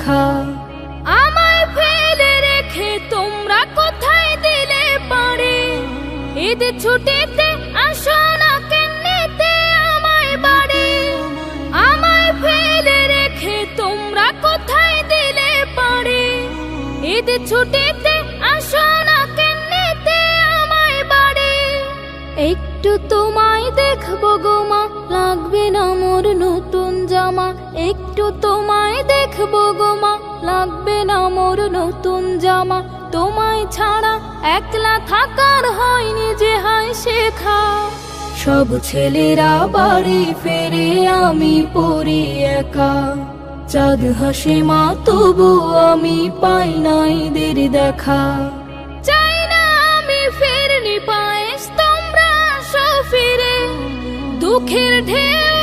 দেখা। আমায় ফেলে রেখে তোমরা কোথায় দিলে পারে, ঈদ ছুটিতে আসো না কেন্নিতে আমায় বাড়ি। আমায় ফেলে রেখে তোমরা কোথায় দিলে পারে, ঈদ ছুটিতে আসো না কেন্নিতে আমায় বাড়ি। একটু তোমায় দেখবো গো মা, লাগবে না মোর নতুন জামা। একটু তোমায় দেখবো গো মা, লাগবে না মোর নতুন জামা। তোমায় ছাড়া একলা থাকার হয়নি যে হায় শেখা। সব ছেলেরা বাড়ি ফেরে, আমি পড়ি একা। চাঁদ হাসে মা তবু আমি পাই না ঈদের দেখা। চাই না আমি ফিরনি পায়েস, তোমরা আসো ফিরে। দুঃখের ঢেউ